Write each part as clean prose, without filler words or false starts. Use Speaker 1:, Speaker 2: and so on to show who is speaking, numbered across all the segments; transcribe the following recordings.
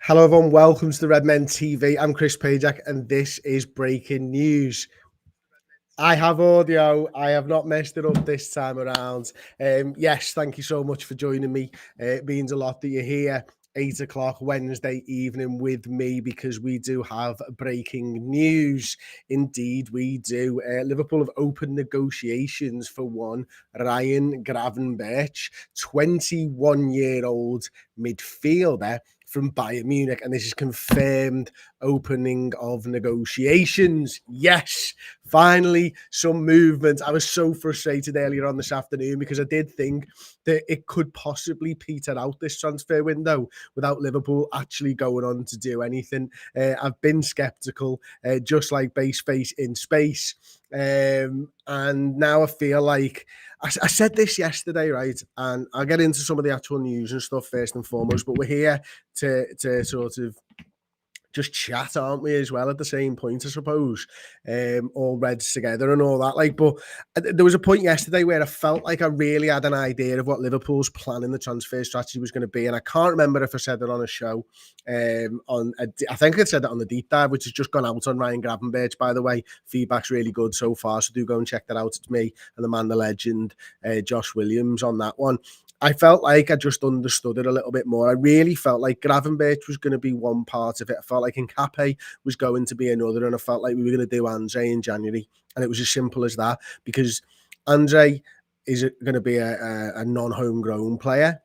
Speaker 1: Hello everyone, welcome to the Red Men TV. I'm Chris Pajak and this is breaking news. I have audio. I have not messed it up this time around. Yes, thank you so much for joining me. It means a lot that you're here 8 o'clock Wednesday evening with me because we do have breaking news. Indeed, we do. Liverpool have opened negotiations for one Ryan Gravenberch, 21-year-old midfielder from Bayern Munich, and this is confirmed opening of negotiations. Yes, finally some movement. I was so frustrated earlier on this afternoon because I did think that it could possibly peter out this transfer window without Liverpool actually going on to do anything. I've been sceptical, just like base face in space. And now I feel like I said this yesterday, right? And I'll get into some of the actual news and stuff first and foremost, but we're here to sort of just chat, aren't we, as well, at the same point, I suppose, all Reds together and all that. Like, but there was a point yesterday where I felt like I really had an idea of what Liverpool's plan in the transfer strategy was going to be, and I can't remember if I said it on a show. I think I said it on the deep dive, which has just gone out on Ryan Gravenberch, by the way. Feedback's really good so far, so do go and check that out. It's me and the man, the legend, Josh Williams on that one. I felt like I just understood it a little bit more. I really felt like Gravenberch was going to be one part of it. I felt like Nkape was going to be another, and I felt like we were going to do Andre in January. And it was as simple as that, because Andre is going to be a non-homegrown player.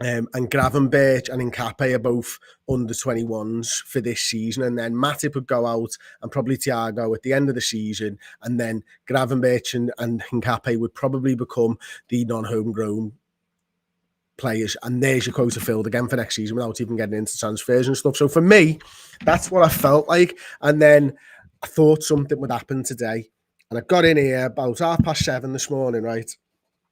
Speaker 1: And Gravenberch and Nkape are both under 21s for this season. And then Matip would go out and probably Thiago at the end of the season. And then Gravenberch and Nkape would probably become the non-homegrown players, and there's your quota filled again for next season without even getting into transfers and stuff. So for me, that's what I felt like. And then I thought something would happen today, and I got in here about 7:30 this morning, right?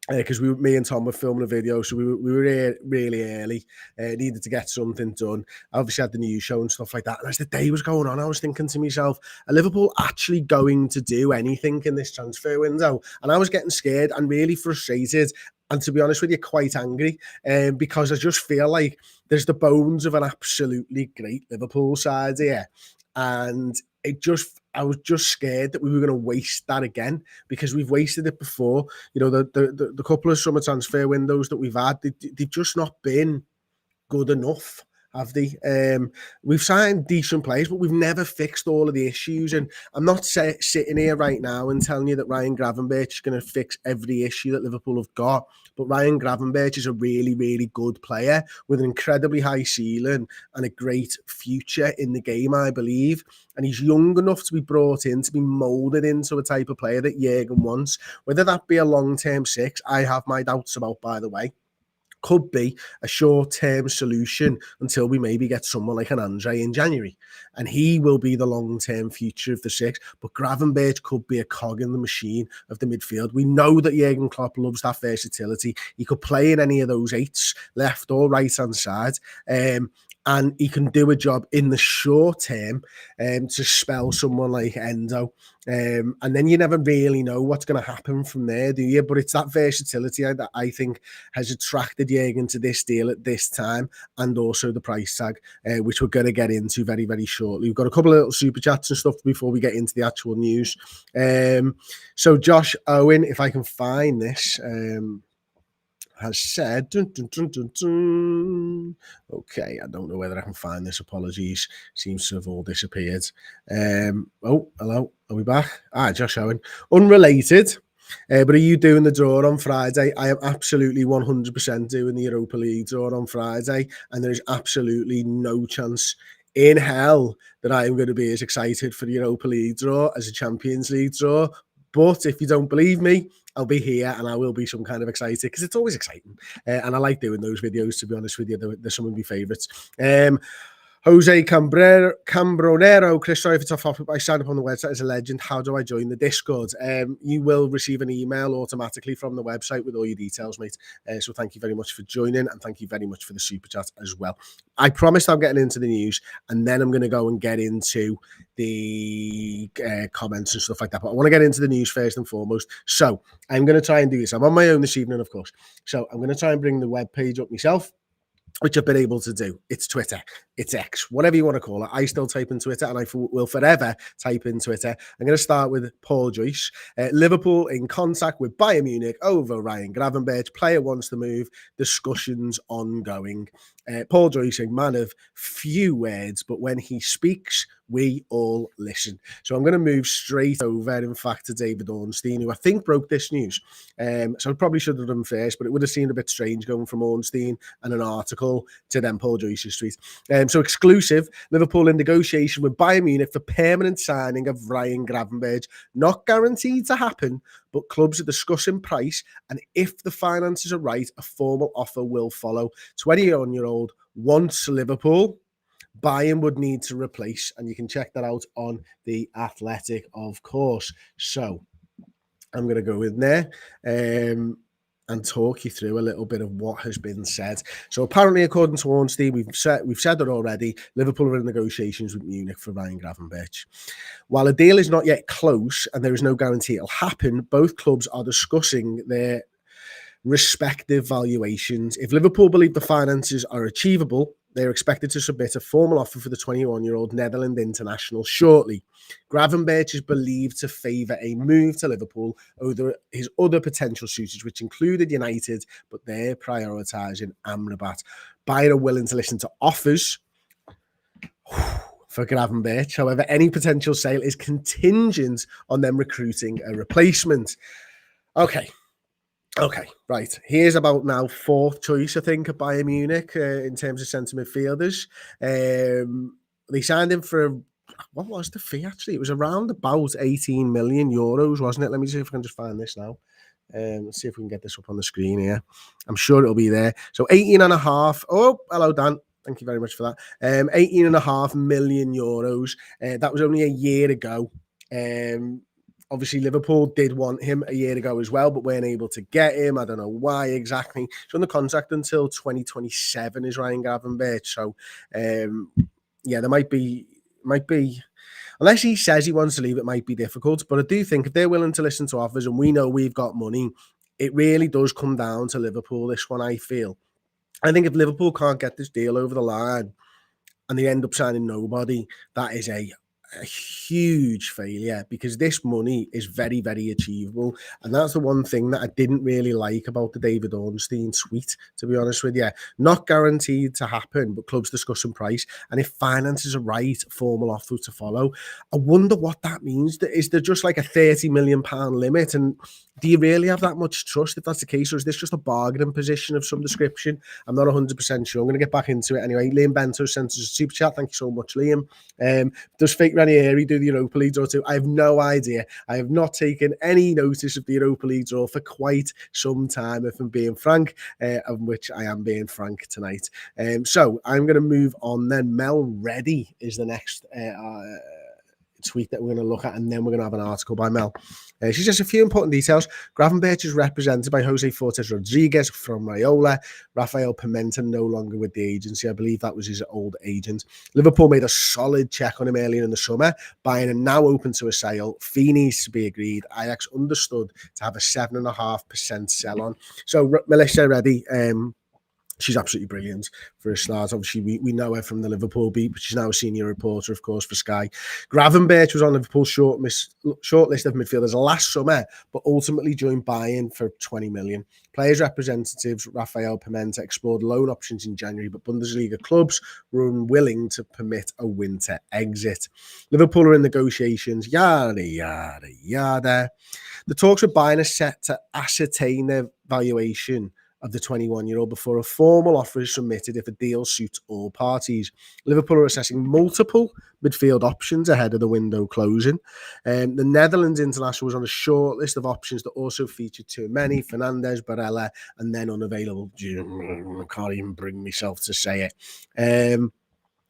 Speaker 1: Because me and Tom were filming a video, so we were here really early. Needed to get something done. I obviously had the news show and stuff like that. And as the day was going on, I was thinking to myself, are Liverpool actually going to do anything in this transfer window? And I was getting scared and really frustrated. And to be honest with you, quite angry, because I just feel like there's the bones of an absolutely great Liverpool side here. And I was just scared that we were going to waste that again, because we've wasted it before. You know, the couple of summer transfer windows that we've had, they've just not been good enough, have they? We've signed decent players, but we've never fixed all of the issues. And I'm not sitting here right now and telling you that Ryan Gravenberch is going to fix every issue that Liverpool have got. But Ryan Gravenberch is a really, really good player with an incredibly high ceiling and a great future in the game, I believe. And he's young enough to be brought in, to be moulded into a type of player that Jurgen wants. Whether that be a long-term six, I have my doubts about, by the way. Could be a short-term solution until we maybe get someone like an Andre in January. And he will be the long-term future of the six. But Gravenberch could be a cog in the machine of the midfield. We know that Jurgen Klopp loves that versatility. He could play in any of those eights, left or right-hand side. And he can do a job in the short term to spell someone like Endo. And then you never really know what's going to happen from there, do you? But it's that versatility that I think has attracted Jurgen to this deal at this time, and also the price tag, which we're going to get into very, very shortly. We've got a couple of little super chats and stuff before we get into the actual news. So Josh Owen, if I can find this... has said, okay, I don't know whether I can find this. Apologies. Seems to have all disappeared. Oh, hello. Are we back? Josh Owen. Unrelated, but are you doing the draw on Friday? I am absolutely 100% doing the Europa League draw on Friday, and there is absolutely no chance in hell that I am going to be as excited for the Europa League draw as a Champions League draw. But if you don't believe me, I'll be here and I will be some kind of excited, because it's always exciting. And I like doing those videos, to be honest with you. They're some of my favourites. Jose Cambronero, Chris, sorry if it's off topic, but I signed up on the website as a legend. How do I join the Discord? You will receive an email automatically from the website with all your details, mate. So thank you very much for joining, and thank you very much for the super chat as well. I promised I'm getting into the news, and then I'm going to go and get into the comments and stuff like that. But I want to get into the news first and foremost. So I'm going to try and do this. I'm on my own this evening, of course. So I'm going to try and bring the web page up myself. which I've been able to do. It's Twitter, it's X, whatever you want to call it. I still type in Twitter, and I will forever type in Twitter. I'm going to start with Paul Joyce. Liverpool in contact with Bayern Munich over Ryan Gravenberch. Player wants to move. Discussions ongoing. Paul Joyce, a man of few words, but when he speaks, we all listen. So I'm going to move straight over, in fact, to David Ornstein, who I think broke this news. So I probably should have done first, but it would have seemed a bit strange going from Ornstein and an article to then Paul Joyce's tweet. So exclusive, Liverpool in negotiation with Bayern Munich for permanent signing of Ryan Gravenberch. Not guaranteed to happen, but clubs are discussing price, and if the finances are right, a formal offer will follow. 21-year-old wants Liverpool. Bayern would need to replace, and you can check that out on The Athletic, of course. So I'm going to go in there and talk you through a little bit of what has been said. So apparently, according to Ornstein, we've said it already, Liverpool are in negotiations with Munich for Ryan Gravenberch. While a deal is not yet close and there is no guarantee it'll happen, both clubs are discussing their respective valuations. If Liverpool believe the finances are achievable, they're expected to submit a formal offer for the 21-year-old Netherlands international shortly. Gravenberch is believed to favour a move to Liverpool over his other potential suitors, which included United, but they're prioritising Amrabat. Bayern are willing to listen to offers for Gravenberch. However, any potential sale is contingent on them recruiting a replacement. Okay, right. Here's about now fourth choice, I think, at Bayern Munich in terms of centre midfielders. They signed him for, what was the fee actually? It was around about 18 million euros, wasn't it? Let me see if I can just find this now. Let's see if we can get this up on the screen here. I'm sure it'll be there. So 18.5. Oh, hello, Dan. Thank you very much for that. 18.5 million euros. That was only a year ago. Obviously, Liverpool did want him a year ago as well, but weren't able to get him. I don't know why exactly. He's on the contract until 2027 is Ryan Gravenberch. So, yeah, there might be, unless he says he wants to leave, it might be difficult. But I do think if they're willing to listen to offers and we know we've got money, it really does come down to Liverpool, this one, I feel. I think if Liverpool can't get this deal over the line and they end up signing nobody, that is a huge failure, because this money is very, very achievable. And that's the one thing that I didn't really like about the David Ornstein tweet, to be honest with you. Not guaranteed to happen, but clubs discussing price. And if finances are right, formal offer to follow. I wonder what that means. Is there just like a £30 million limit? And do you really have that much trust if that's the case? Or is this just a bargaining position of some description? I'm not 100% sure. I'm going to get back into it anyway. Liam Bento sent us a super chat. Thank you so much, Liam. Does fake Ranieri do the Europa League draw too? I have no idea. I have not taken any notice of the Europa League draw for quite some time, if I'm being frank, of which I am being frank tonight. So I'm going to move on then. Mel Reddy is the next tweet that we're going to look at, and then we're going to have an article by Mel. She says a few important details. Gravenberch is represented by Jose Fortes Rodriguez from Raiola. Rafael Pimenta no longer with the agency. I believe that was his old agent. Liverpool made a solid check on him earlier in the summer. Bayern are now open to a sale. Fee needs to be agreed. Ajax understood to have a 7.5% sell on. So Melissa Reddy, she's absolutely brilliant for a start. Obviously, we know her from the Liverpool beat, but she's now a senior reporter, of course, for Sky. Gravenberch was on Liverpool's short list of midfielders last summer, but ultimately joined Bayern for 20 million. Players' representatives Rafael Pimenta explored loan options in January, but Bundesliga clubs were unwilling to permit a winter exit. Liverpool are in negotiations, yada, yada, yada. The talks with Bayern are set to ascertain their valuation of the 21-year-old before a formal offer is submitted if a deal suits all parties. Liverpool are assessing multiple midfield options ahead of the window closing. The Netherlands international was on a short list of options that also featured too many: Fernandes, Barella, and then unavailable. I can't even bring myself to say it.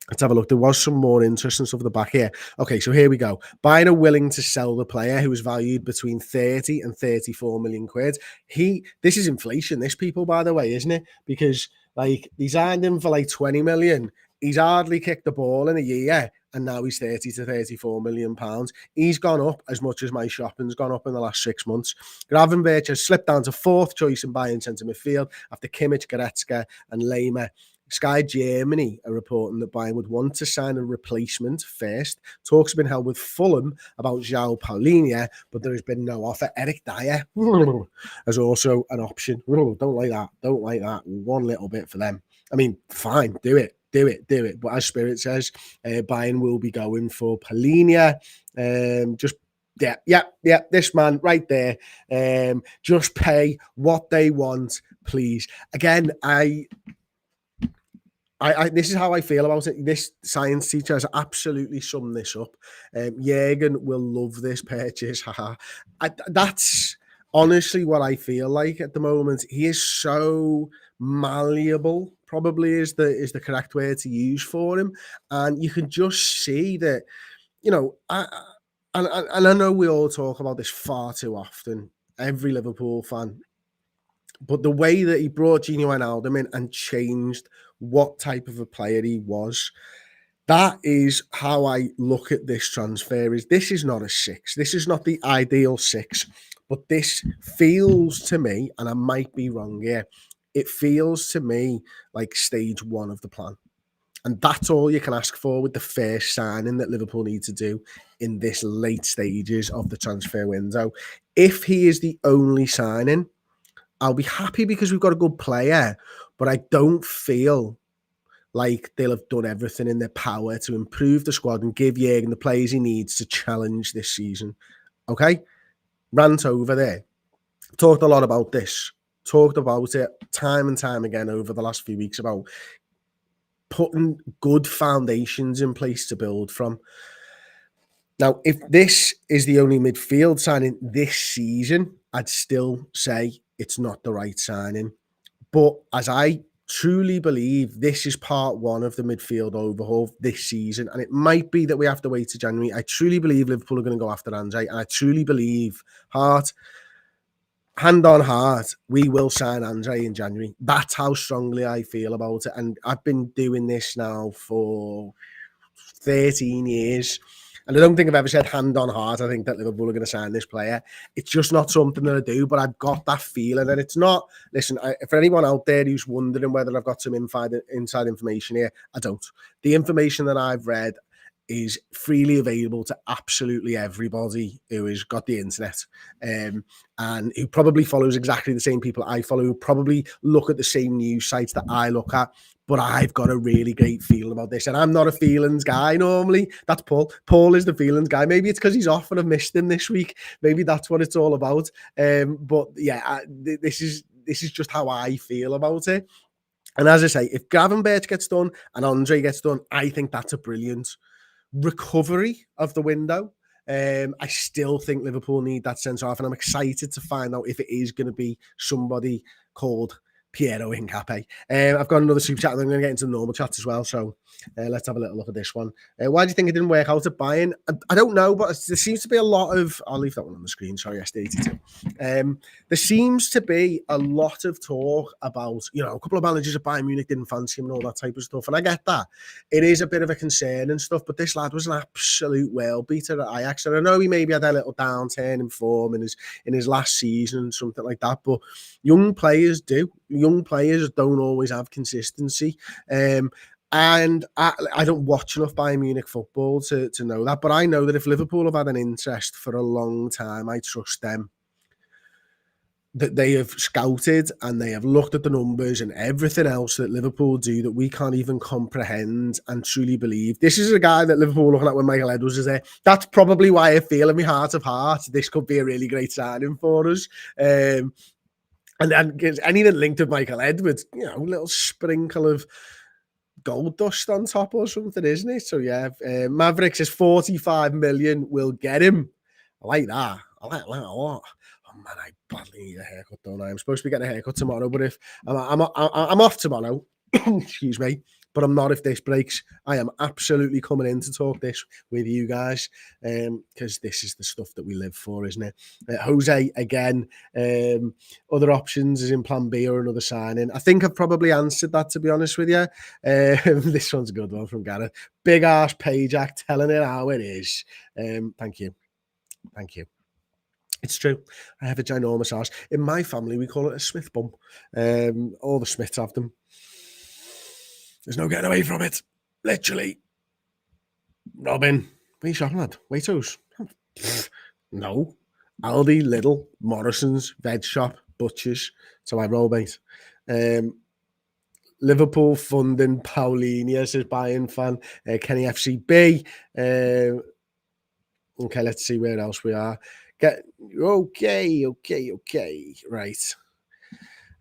Speaker 1: Let's have a look. There was some more interesting stuff at the back here. Okay, so here we go. Bayern are willing to sell the player who was valued between 30 and 34 million quid. This is inflation, this, people, by the way, isn't it? Because like they signed him for like 20 million. He's hardly kicked the ball in a year, and now he's 30 to 34 million pounds. He's gone up as much as my shopping's gone up in the last 6 months. Gravenberch has slipped down to fourth choice in Bayern centre midfield after Kimmich, Goretzka and Lehmer. Sky Germany are reporting that Bayern would want to sign a replacement first. Talks have been held with Fulham about João Paulinho, but there has been no offer. Eric Dyer as also an option. Don't like that. Don't like that. One little bit for them. I mean, fine, do it. But as Spirit says, Bayern will be going for Paulinho. Just this man right there. Just pay what they want, please. Again, I this is how I feel about it. This science teacher has absolutely summed this up. Jürgen will love this purchase. That's honestly what I feel like at the moment. He is so malleable, probably is the correct word to use for him. And you can just see that, and I know we all talk about this far too often, every Liverpool fan, but the way that he brought Gini Wijnaldum in and changed what type of a player he was, that is how I look at this transfer. This is not a 6. This is not the ideal 6, but this feels to me, and I might be wrong here, it feels to me like stage 1 of the plan. And that's all you can ask for with the first signing that Liverpool need to do in this late stages of the transfer window. If he is the only signing, I'll be happy because we've got a good player, but I don't feel like they'll have done everything in their power to improve the squad and give Jürgen the players he needs to challenge this season. Okay? Rant over there. Talked a lot about this. Talked about it time and time again over the last few weeks about putting good foundations in place to build from. Now, if this is the only midfield signing this season, I'd still say it's not the right signing. But as I truly believe this is part 1 of the midfield overhaul this season, and it might be that we have to wait to January. I truly believe Liverpool are going to go after Andre, and I truly believe, hand on heart, we will sign Andre in January. That's how strongly I feel about it. And I've been doing this now for 13 years. And I don't think I've ever said hand on heart, I think that Liverpool are going to sign this player. It's just not something that I do, but I've got that feeling. And it's not, listen, for anyone out there who's wondering whether I've got some inside information here, I don't. The information that I've read is freely available to absolutely everybody who has got the internet, and who probably follows exactly the same people I follow, who probably look at the same news sites that I look at. But I've got a really great feeling about this. And I'm not a feelings guy normally. That's Paul. Paul is the feelings guy. Maybe it's because he's off and I've missed him this week. Maybe that's what it's all about. But yeah, this is just how I feel about it. And as I say, if Gravenberch gets done and Andre gets done, I think that's a brilliant recovery of the window. I still think Liverpool need that centre-half, and I'm excited to find out if it is going to be somebody called Piero Hincapié. I've got another super chat, and I'm going to get into the normal chats as well. So let's have a little look at this one. Why do you think it didn't work out at Bayern? I don't know, but there seems to be a lot of... I'll leave that one on the screen. Sorry, SD82. There seems to be a lot of talk about, a couple of managers at Bayern Munich didn't fancy him and all that type of stuff. And I get that. It is a bit of a concern and stuff, but this lad was an absolute world beater at Ajax. And I know he maybe had a little downturn in form in his last season, something like that. But young players do. Young players don't always have consistency. And I don't watch enough Bayern Munich football to know that. But I know that if Liverpool have had an interest for a long time, I trust them. That they have scouted and they have looked at the numbers and everything else that Liverpool do that we can't even comprehend and truly believe. This is a guy that Liverpool were looking at when Michael Edwards was there. That's probably why I feel in my heart of hearts this could be a really great signing for us. And anything linked with Michael Edwards, a little sprinkle of gold dust on top or something, isn't it? So yeah, Maverick says 45 million will get him. I like that. I like that a lot. Oh man, I badly need a haircut, don't I? I'm supposed to be getting a haircut tomorrow, but if I'm off tomorrow, excuse me, but I'm not if this breaks. I am absolutely coming in to talk this with you guys, because this is the stuff that we live for, isn't it? Jose, again, other options is in plan B or another signing. I think I've probably answered that, to be honest with you. This one's a good one from Gareth. Big arse Pajak telling it how it is. Thank you. It's true. I have a ginormous arse. In my family, we call it a Smith bum. All the Smiths have them. There's no getting away from it. Literally. Robin, what are you shopping at? Waitrose? No. Aldi, Lidl, Morrison's, veg shop, butchers. So I roll, mate. Liverpool funding Paulinia, says Bayern fan. Kenny FCB. Okay, let's see where else we are. Okay. Right.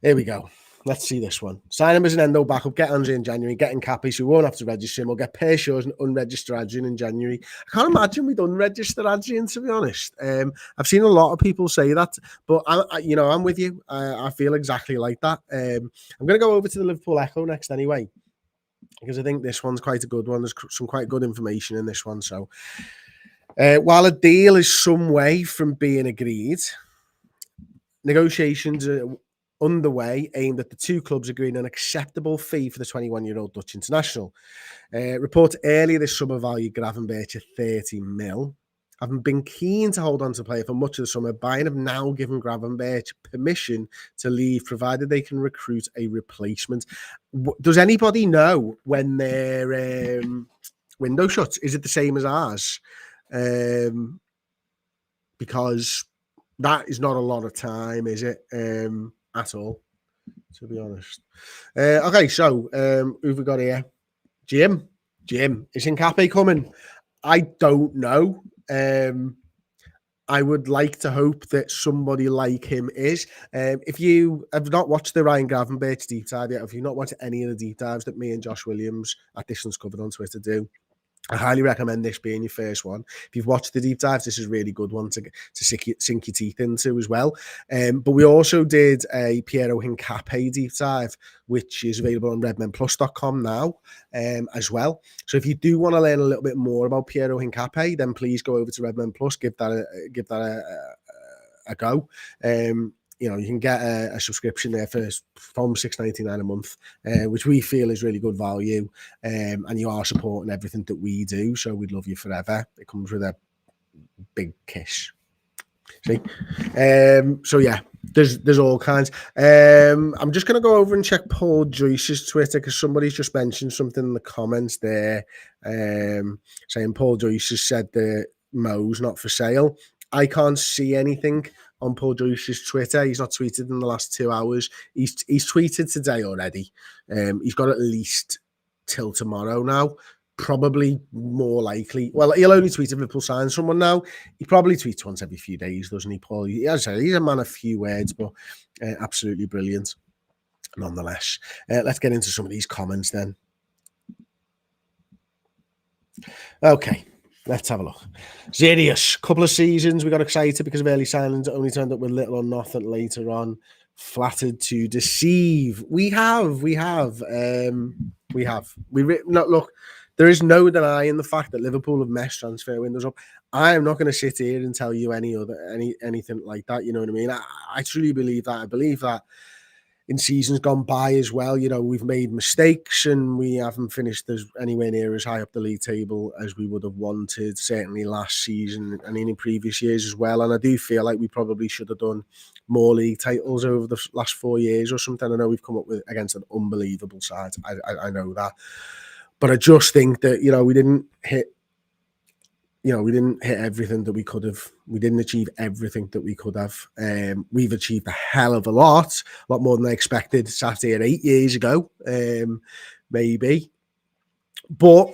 Speaker 1: Here we go. Let's see this one. Sign him as an endo backup, get Andre in January, get Nkappi, so we won't have to register him. We'll get Pershaw as an unregistered Adrian in January. I can't imagine we'd unregister Adrian, to be honest. I've seen a lot of people say that, but I'm with you. I feel exactly like that. I'm going to go over to the Liverpool Echo next anyway, because I think this one's quite a good one. There's some quite good information in this one. So while a deal is some way from being agreed, negotiations are underway aimed at the two clubs agreeing an acceptable fee for the 21-year-old Dutch international. Reports earlier this summer valued Gravenberch at 30 mil. Having been keen to hold on to player for much of the summer, Bayern have now given Gravenberch permission to leave, provided they can recruit a replacement. Does anybody know when their window shuts? Is it the same as ours? Because that is not a lot of time, is it? At all, to be honest. Okay, so who've we got here? Jim, is Nkappi coming? I don't know. I would like to hope that somebody like him is. If you have not watched the Ryan Gravenberch deep dive yet, if you've not watched any of the deep dives that me and Josh Williams at Distance Covered on Twitter do, I highly recommend this being your first one. If you've watched the deep dives, this is a really good one to sink your teeth into as well. But we also did a Piero Hincapié deep dive, which is available on redmenplus.com now as well. So if you do want to learn a little bit more about Piero Hincapié, then please go over to Redmen Plus, give that a go. You can get a subscription there from $6.99 a month, which we feel is really good value. And you are supporting everything that we do, so we'd love you forever. It comes with a big kiss. See? So yeah, there's all kinds. I'm just going to go over and check Paul Joyce's Twitter, because somebody's just mentioned something in the comments there, saying Paul Joyce has said that Mo's not for sale. I can't see anything on Paul Joyce's Twitter. He's not tweeted in the last 2 hours. He's tweeted today already. He's got at least till tomorrow now. Probably more likely. Well, he'll only tweet if Liverpool signs someone now. He probably tweets once every few days, doesn't he, Paul? As I say, he's a man of few words, but absolutely brilliant nonetheless. Let's get into some of these comments then. Okay. Let's have a look. Zirius, couple of seasons, we got excited because of early signings. It only turned up with little or nothing later on. Flattered to deceive. We have. Look, there is no denying the fact that Liverpool have messed transfer windows up. I am not going to sit here and tell you anything like that. You know what I mean? I truly believe that. I believe that in seasons gone by as well, we've made mistakes and we haven't finished anywhere near as high up the league table as we would have wanted, certainly last season and in previous years as well. And I do feel like we probably should have done more league titles over the last 4 years or something. I know we've come up against an unbelievable side. I know that. But I just think that, we didn't hit everything that we could have. We didn't achieve everything that we could have. We've achieved a hell of a lot more than I expected. Sat here 8 years ago, maybe. But,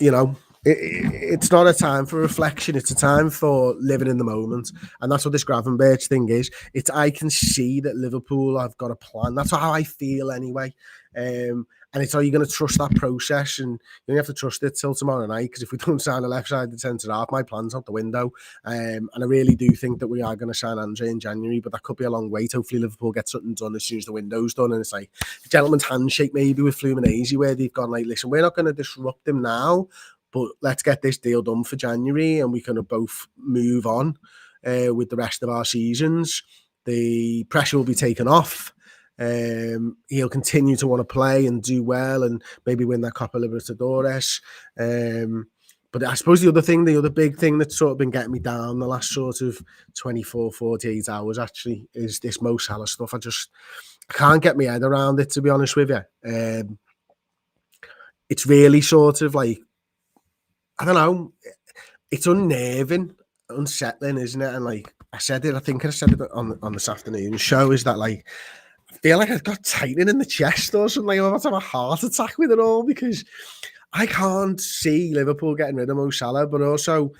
Speaker 1: it's not a time for reflection. It's a time for living in the moment. And that's what this Gravenberch thing is. I can see that Liverpool have got a plan. That's how I feel anyway. And it's, are you going to trust that process? And you only have to trust it till tomorrow night, because if we don't sign a left-sided centre-half, my plan's out the window. And I really do think that we are going to sign Andre in January, but that could be a long wait. Hopefully Liverpool get something done as soon as the window's done. And it's like a gentleman's handshake maybe with Fluminense, where they've gone like, listen, we're not going to disrupt him now, but let's get this deal done for January and we can both move on with the rest of our seasons. The pressure will be taken off. He'll continue to want to play and do well and maybe win that Copa Libertadores. But I suppose the other big thing that's sort of been getting me down the last sort of 24, 48 hours actually is this Mo Salah stuff. I can't get my head around it, to be honest with you. it's really sort of like, I don't know, it's unnerving, unsettling, isn't it? And like I said it, I think I said it on this afternoon show, is that like, I feel like I've got tightening in the chest or something. Like I'm about to have a heart attack with it all, because I can't see Liverpool getting rid of Mo Salah, but also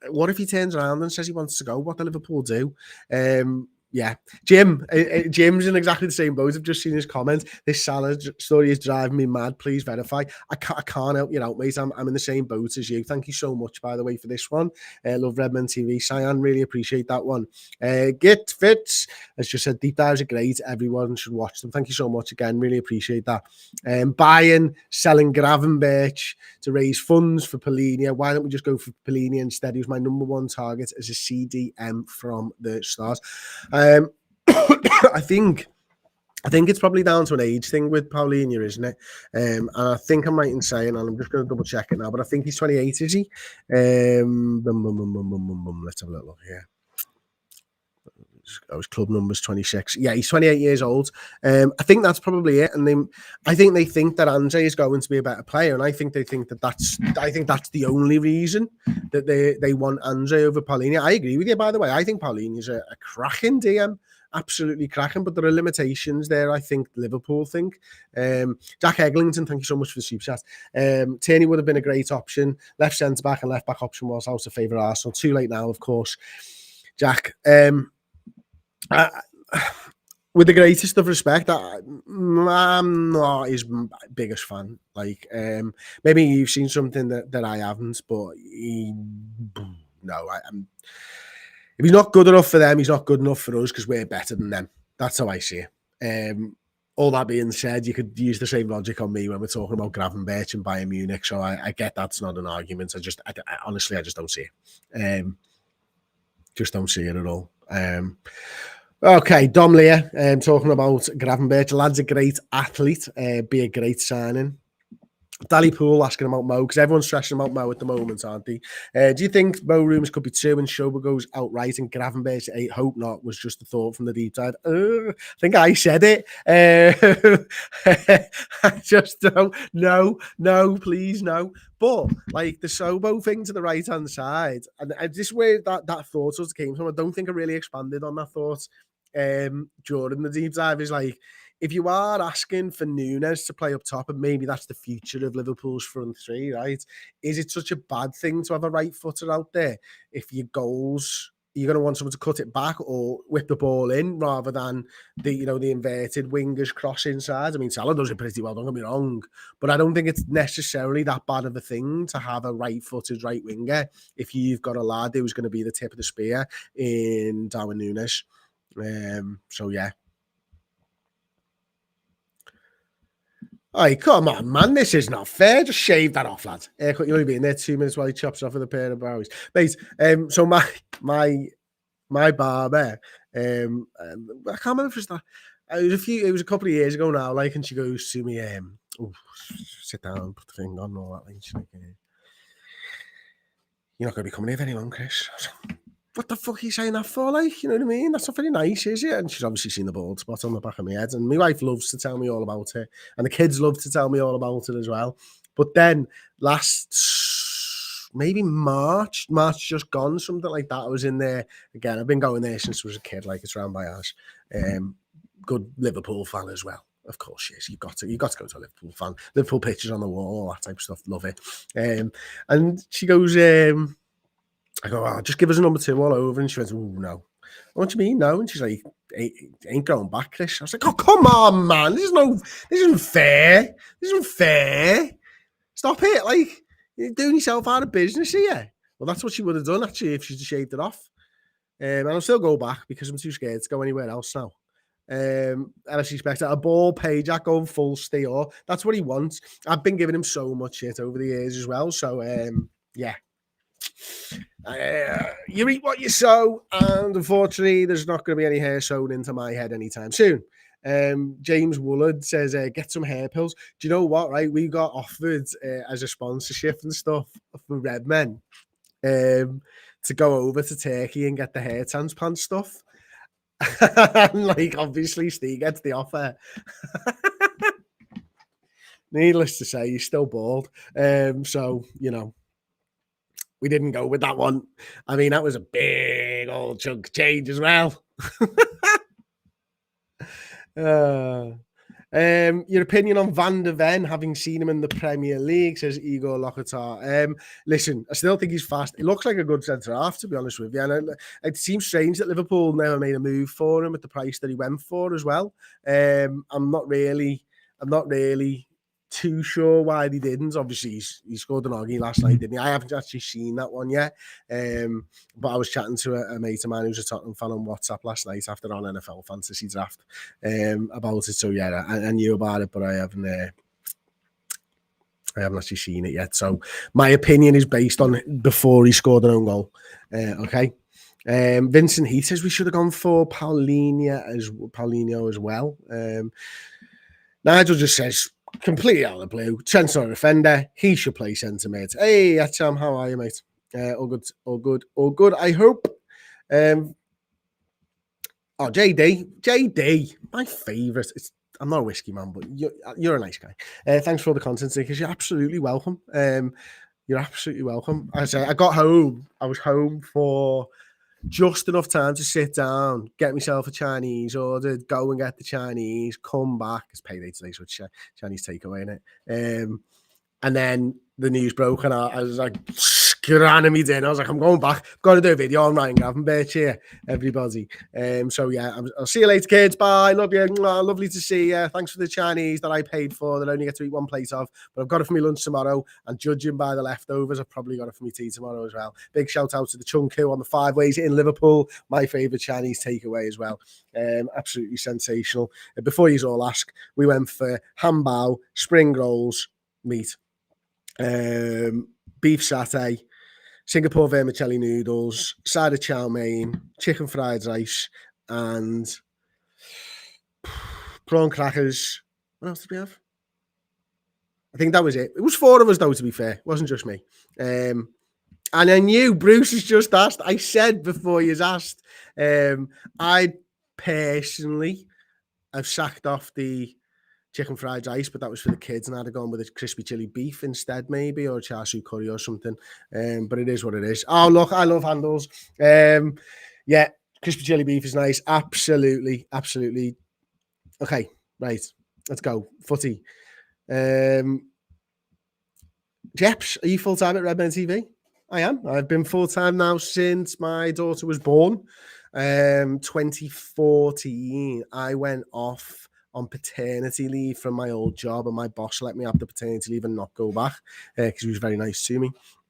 Speaker 1: what if he turns around and says he wants to go? What do Liverpool do? Yeah, Jim's in exactly the same boat. I've just seen his comment. This Salah story is driving me mad. Please verify. I can't help you out, mate. I'm in the same boat as you. Thank you so much, by the way, for this one. Love Redman TV. Cyan, really appreciate that one. Git Fitz has just said deep dives are great. Everyone should watch them. Thank you so much again. Really appreciate that. Bayern selling Gravenberch to raise funds for Polina. Why don't we just go for Polina instead? He was my number one target as a CDM from the start. I think it's probably down to an age thing with Paulinho, isn't it? And I think I'm right in saying, and I'm just going to double check it now, but I think he's 28, is he? Let's have a little look here. His club number's 26. Yeah, he's 28 years old. I think that's probably it. And I think they think that Andre is going to be a better player, and I think they think that's the only reason that they want Andre over Paulinho. I agree with you, by the way. I think Paulinho is a cracking DM, absolutely cracking, but there are limitations there, I think Liverpool think. Jack Eglinton, thank you so much for the super chat. Tierney would have been a great option. Left centre back and left back option was out of favour Arsenal. Too late now, of course. Jack, with the greatest of respect, I'm not his biggest fan. Like, maybe you've seen something that I haven't, but if he's not good enough for them, he's not good enough for us, because we're better than them. That's how I see it. All that being said, you could use the same logic on me when we're talking about Gravenberch and Bayern Munich, so I get that's not an argument. I honestly just don't see it. Just don't see it at all. Okay, Dom Lear, talking about Gravenberch. Lad's a great athlete, be a great signing. Dally Pool asking about Mo, because everyone's stressing about Mo at the moment, aren't they? Do you think Mo rumours could be true and Schober goes outright and Gravenberch, I hope not, was just a thought from the deep side? I think I said it. I just don't. No, please, no. But like the Sobo thing to the right-hand side, and this is where that thought sort of came from. I don't think I really expanded on that thought during the deep dive, is like, if you are asking for Nunes to play up top, and maybe that's the future of Liverpool's front three, right? Is it such a bad thing to have a right footer out there if your goals, you're going to want someone to cut it back or whip the ball in rather than the inverted wingers cross inside? I mean, Salah does it pretty well, don't get me wrong, but I don't think it's necessarily that bad of a thing to have a right-footed right winger if you've got a lad who's going to be the tip of the spear in Darwin Nunes. So yeah. Hey, come on, man. This is not fair. Just shave that off, lad. You'll only be in there 2 minutes while he chops off with a pair of brows. Mate, so my barber, I can't remember if it was that. It was a couple of years ago now, like, and she goes to me, sit down, put the thing on and all that. Like, she's like, you're not going to be coming here very long, Chris. What the fuck are you saying that for? Like, you know what I mean? That's not very nice, is it? And she's obviously seen the bald spot on the back of my head. And my wife loves to tell me all about it. And the kids love to tell me all about it as well. But then maybe March just gone, something like that. I was in there again. I've been going there since I was a kid, like it's round my house. Good Liverpool fan as well. Of course she is. You've got to go to a Liverpool fan. Liverpool pictures on the wall, all that type of stuff. Love it. And she goes, I go, just give us a number 2 all over. And she went, no. What do you mean, no? And she's like, ain't going back, Chris. I was like, oh, come on, man. This isn't fair. This isn't fair. Stop it. Like, you're doing yourself out of business here. Well, that's what she would have done, actually, if she'd shaved it off. And I'll still go back because I'm too scared to go anywhere else now. And I suspect a ball pay Jack going full steal. That's what he wants. I've been giving him so much shit over the years as well. So, yeah. You eat what you sow, and unfortunately there's not going to be any hair sewn into my head anytime soon. James Woolard says, get some hair pills. Do you know what, right? We got offered as a sponsorship and stuff for Redmen to go over to Turkey and get the hair transplant stuff. And like, obviously Steve gets the offer. Needless to say, he's still bald. So, we didn't go with that one. I mean, that was a big old chunk of change as well. Your opinion on Van de Ven, having seen him in the Premier League, says Igor Locatar. Listen, I still think he's fast. He looks like a good centre-half, to be honest with you. And it seems strange that Liverpool never made a move for him at the price that he went for as well. I'm not really too sure why they didn't. Obviously, he scored an Oggy last night, didn't he? I haven't actually seen that one yet. But I was chatting to a mate of mine who's a Tottenham fan on WhatsApp last night after our NFL fantasy draft about it. So yeah, I knew about it, but I haven't actually seen it yet. So my opinion is based on before he scored an own goal. Okay. Vincent Heath says we should have gone for Paulinho as well. Nigel just says, completely out of the blue, centre defender, he should play centre mid. Hey, Acham, how are you, mate? All good, I hope. JD, my favourite. I'm not a whiskey man, but you're a nice guy. Thanks for all the content, because you're absolutely welcome. You're absolutely welcome. I got home. I was home for just enough time to sit down, get myself a Chinese order, go and get the Chinese, come back. It's payday today, so it's Chinese takeaway, innit? And then the news broke, and I was like, scranning me dinner. I was like, I'm going back. Got to do a video on Ryan Gravenberch here, everybody. So yeah, I'll see you later, kids. Bye. Love you. Lovely to see you. Thanks for the Chinese that I paid for that I only get to eat one plate of, but I've got it for my lunch tomorrow. And judging by the leftovers, I've probably got it for my tea tomorrow as well. Big shout out to the Chunku on the 5 ways in Liverpool. My favourite Chinese takeaway as well. Absolutely sensational. Before you all ask, we went for ham bao, spring rolls, meat, beef satay, Singapore vermicelli noodles, side of chow mein, chicken fried rice, and prawn crackers. What else did we have? I think that was it. It was 4 of us, though, to be fair. It wasn't just me. And I knew Bruce has just asked. I said before you asked, I personally have sacked off the chicken fried rice, but that was for the kids, and I'd have gone with a crispy chili beef instead, maybe, or a char siu curry or something. But it is what it is. Oh, look, I love handles. Yeah, crispy chili beef is nice. Absolutely. Okay, right. Let's go. Footy. Jeps, are you full-time at Redmen TV? I am. I've been full-time now since my daughter was born. 2014, I went off on paternity leave from my old job, and my boss let me have the paternity leave and not go back because he was very nice to me.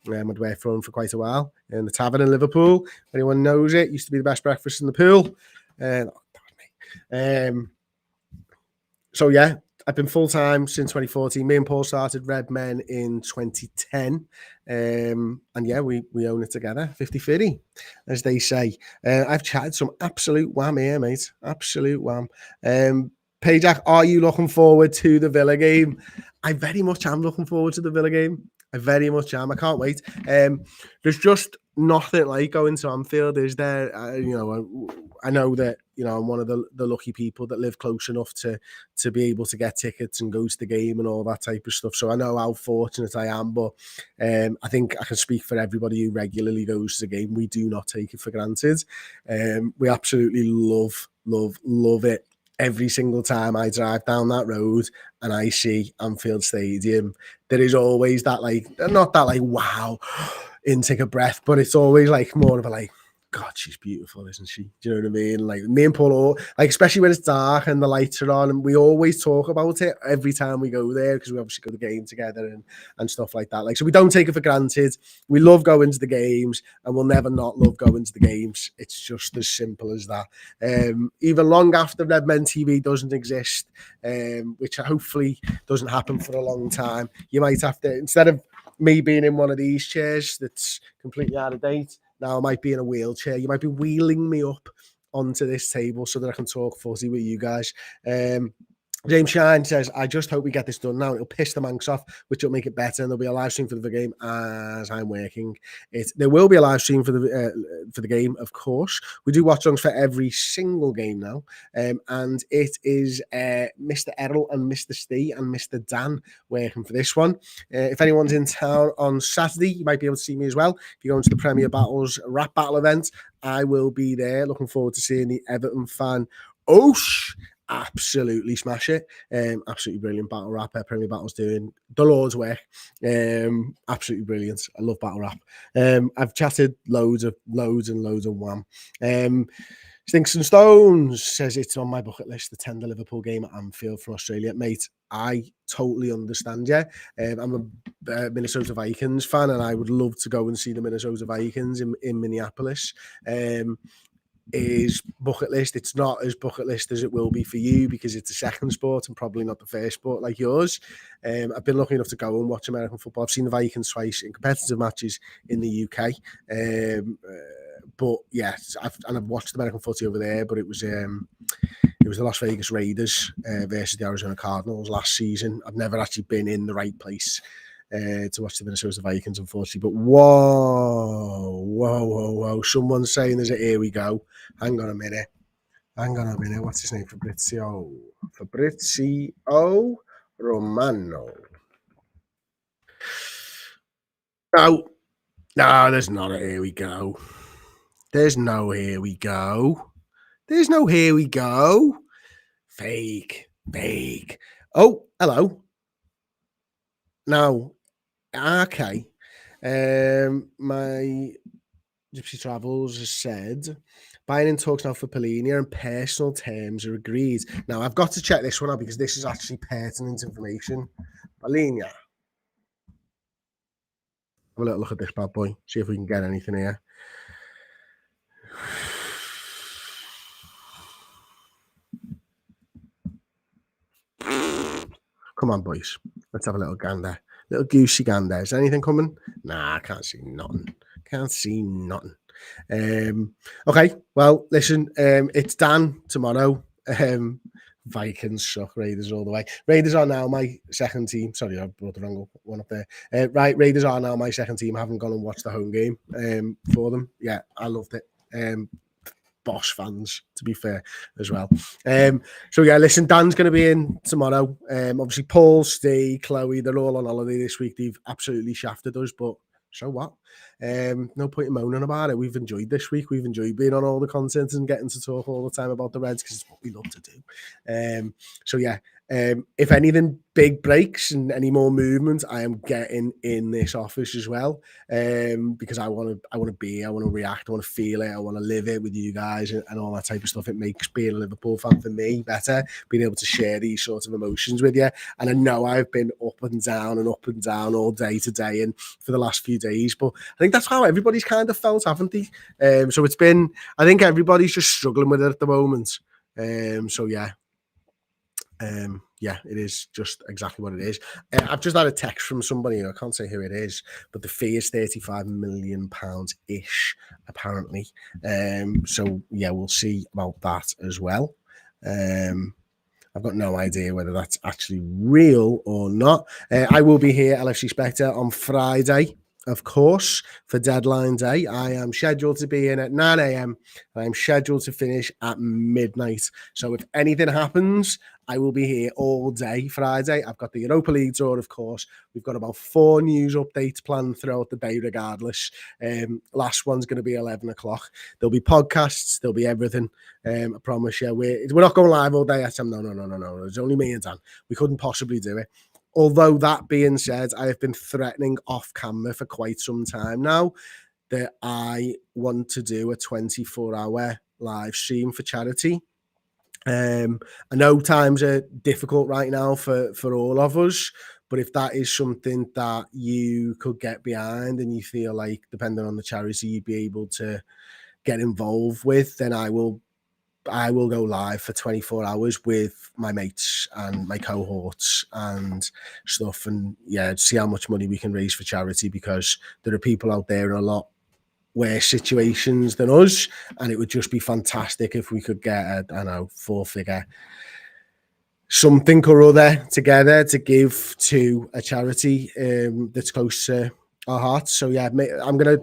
Speaker 1: I'd worked for him for quite a while in the tavern in Liverpool. Anyone knows it? Used to be the best breakfast in the pool. So yeah, I've been full-time since 2014. Me and Paul started Red Men in 2010. And yeah, we own it together, 50-50, as they say. I've chatted some absolute wham here, mate. Absolute wham. Payjack, are you looking forward to the Villa game? I very much am looking forward to the Villa game. I very much am. I can't wait. There's just nothing like going to Anfield, is there? I know that I'm one of the lucky people that live close enough to be able to get tickets and go to the game and all that type of stuff. So I know how fortunate I am, but I think I can speak for everybody who regularly goes to the game. We do not take it for granted. We absolutely love it. Every single time I drive down that road and I see Anfield Stadium, there is always that, not that wow, in take a breath, but it's always more of a God, she's beautiful, isn't she? Do you know what I mean? Me and Paul, especially when it's dark and the lights are on, and we always talk about it every time we go there because we obviously go to the game together and stuff like that. So we don't take it for granted. We love going to the games, and we'll never not love going to the games. It's just as simple as that. Even long after Red Men TV doesn't exist, which hopefully doesn't happen for a long time, you might have to, instead of me being in one of these chairs that's completely out of date, now I might be in a wheelchair. You might be wheeling me up onto this table so that I can talk footy with you guys. James Shine says, I just hope we get this done now. It'll piss the Manx off, which will make it better. And there'll be a live stream for the game as I'm working. There will be a live stream for the game, of course. We do watch songs for every single game now. And it is Mr. Errol and Mr. Steve and Mr. Dan working for this one. If anyone's in town on Saturday, you might be able to see me as well. If you go into the Premier Battles rap battle event, I will be there. Looking forward to seeing the Everton fan. Absolutely smash it. Absolutely brilliant battle rap. Premier Battle's doing the Lord's work. Absolutely brilliant. I love battle rap. I've chatted loads and loads of wham. Stinks and Stones says it's on my bucket list, the 10 Liverpool game at Anfield from Australia. Mate, I totally understand you. I'm a Minnesota Vikings fan, and I would love to go and see the Minnesota Vikings in Minneapolis. Is bucket list. It's not as bucket list as it will be for you because it's a second sport and probably not the first sport like yours. I've been lucky enough to go and watch American football. I've seen the Vikings twice in competitive matches in the UK. But yeah, I've watched American footy over there, but it was the Las Vegas Raiders versus the Arizona Cardinals last season. I've never actually been in the right place to watch the Minnesota Vikings, unfortunately. But whoa. Someone's saying there's a here we go. Hang on a minute. What's his name? Fabrizio Romano. No, there's not a here we go. There's no here we go. Fake. Oh, hello. Now, okay. My Gypsy Travels has said Bayern in talks now for Polina and personal terms are agreed. Now, I've got to check this one out because this is actually pertinent information. Polina. Have a little look at this bad boy. See if we can get anything here. Come on, boys. Let's have a little gander. Little goosey gander. Is anything coming? Nah, I can't see nothing. Okay, well, listen, it's Dan tomorrow. Vikings suck, Raiders all the way. Raiders are now my second team. Sorry, I brought the wrong one up there. Right, Raiders are now my second team. I haven't gone and watched the home game for them. Yeah, I loved it. Boss fans, to be fair, as well. So yeah, listen, Dan's going to be in tomorrow. Obviously, Paul, Steve, Chloe, they're all on holiday this week. They've absolutely shafted us, but so what? No point in moaning about it. We've enjoyed this week. We've enjoyed being on all the content and getting to talk all the time about the Reds because it's what we love to do. So yeah, if anything big breaks and any more movement, I am getting in this office as well because I want to react, I want to feel it, I want to live it with you guys and all that type of stuff. It makes being a Liverpool fan for me better, being able to share these sorts of emotions with you. And I know I've been up and down all day today and for the last few days, but I think that's how everybody's kind of felt, haven't they? So it's been, I think everybody's just struggling with it at the moment. So yeah. Yeah, it is just exactly what it is. I've just had a text from somebody, I can't say who it is, but the fee is £35 million-ish, apparently. So, yeah, we'll see about that as well. I've got no idea whether that's actually real or not. I will be here, LFC Spectre, on Friday, of course, for deadline day. I am scheduled to be in at 9 a.m. and I'm scheduled to finish at midnight. So if anything happens, I will be here all day Friday. I've got the Europa League tour, of course. We've got about 4 news updates planned throughout the day regardless. Last one's going to be 11 o'clock. There'll be podcasts. There'll be everything. I promise you. We're not going live all day. No. It's only me and Dan. We couldn't possibly do it. Although that being said, I have been threatening off camera for quite some time now that I want to do a 24-hour live stream for charity. I know times are difficult right now for all of us, but if that is something that you could get behind and you feel like, depending on the charity, you'd be able to get involved with, then I will go live for 24 hours with my mates and my cohorts and stuff, and yeah, see how much money we can raise for charity, because there are people out there in a lot worse situations than us, and it would just be fantastic if we could get a 4-figure something or other together to give to a charity that's close to our hearts. So yeah,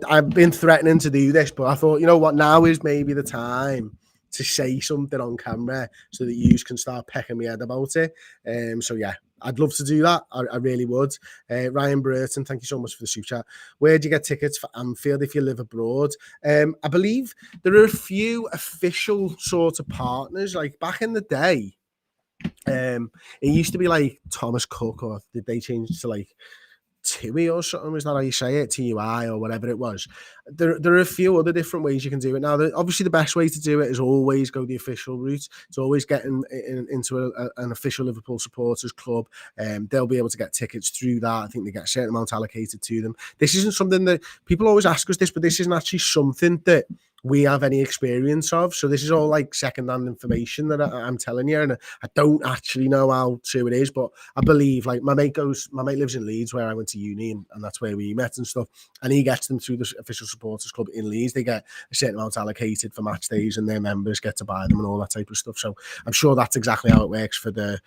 Speaker 1: I've been threatening to do this, but I thought, you know what, now is maybe the time to say something on camera so that you can start pecking me head about it. So yeah, I'd love to do that. I really would. Ryan Burton, thank you so much for the super chat. Where do you get tickets for Anfield if you live abroad? I believe there are a few official sort of partners. Like back in the day, it used to be like Thomas Cook, or did they change to like TUI or something? Is that how you say it? TUI or whatever it was. There are a few other different ways you can do it. Now, obviously, the best way to do it is always go the official route. It's always getting into an official Liverpool supporters club. They'll be able to get tickets through that. I think they get a certain amount allocated to them. This isn't something that people always ask us this, but this isn't actually something that we have any experience of. So this is all like second-hand information that I'm telling you, and I don't actually know how true it is, but I believe, like, my mate lives in Leeds, where I went to uni, and that's where we met and stuff, and he gets them through the official supporters club in Leeds. They get a certain amount allocated for match days, and their members get to buy them and all that type of stuff. So I'm sure that's exactly how it works for the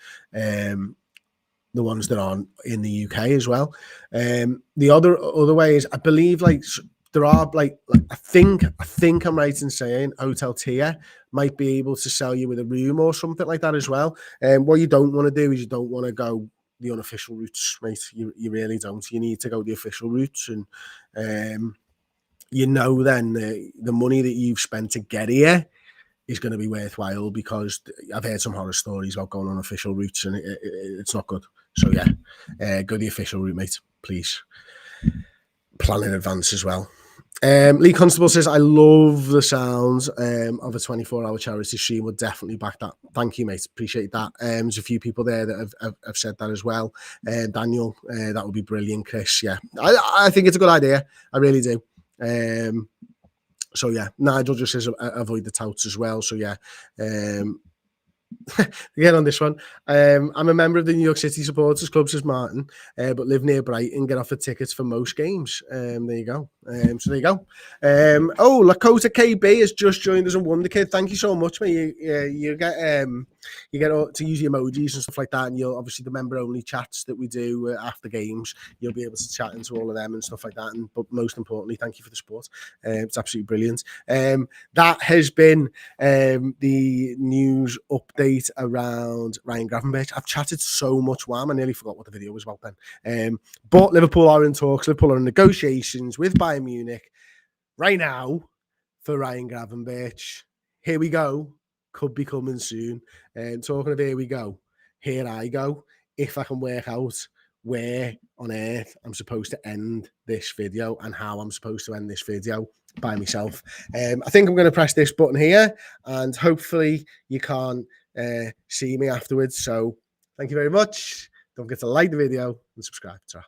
Speaker 1: ones that aren't in the UK as well. The other way is, I believe, like, there are like I think I'm right in saying Hotel Tia might be able to sell you with a room or something like that as well. What you don't want to do is you don't want to go the unofficial routes, mate. You really don't. You need to go the official routes, and then the money that you've spent to get here is going to be worthwhile, because I've heard some horror stories about going on official routes, and it's not good. So yeah, go the official route, mate, please. Plan in advance as well. Lee Constable says, I love the sounds of a 24-hour charity stream. Would definitely back that. Thank you, mate. Appreciate that. There's a few people there that have said that as well. Daniel, that would be brilliant. Chris, yeah. I think it's a good idea. I really do. So yeah, Nigel just says avoid the touts as well. So yeah. Again on this one, I'm a member of the New York City Supporters Club, says Martin, but live near Brighton, get offered tickets for most games. There you go. So there you go. Lakota KB has just joined us on Wonder Kid. Thank you so much, mate. You get to use the emojis and stuff like that, and you'll obviously, the member only chats that we do after games, you'll be able to chat into all of them and stuff like that. But most importantly, thank you for the support. It's absolutely brilliant. That has been the news update around Ryan Gravenberch. I've chatted so much wham, I nearly forgot what the video was about then. But Liverpool are in talks. Liverpool are in negotiations with Bayern Munich right now for Ryan Gravenberch. Here we go. Could be coming soon. And talking of here we go, here I go. If I can work out where on earth I'm supposed to end this video and how I'm supposed to end this video by myself. I think I'm going to press this button here, and hopefully you can't see me afterwards. So thank you very much. Don't forget to like the video and subscribe. Ta-ra.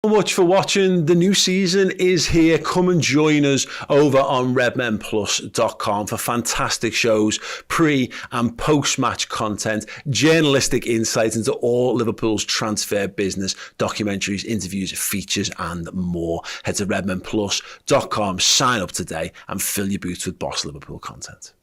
Speaker 2: So much for watching. The new season is here. Come and join us over on redmenplus.com for fantastic shows, pre and post match content, journalistic insights into all Liverpool's transfer business, documentaries, interviews, features and more. Head to redmenplus.com, sign up today and fill your boots with Boss Liverpool content.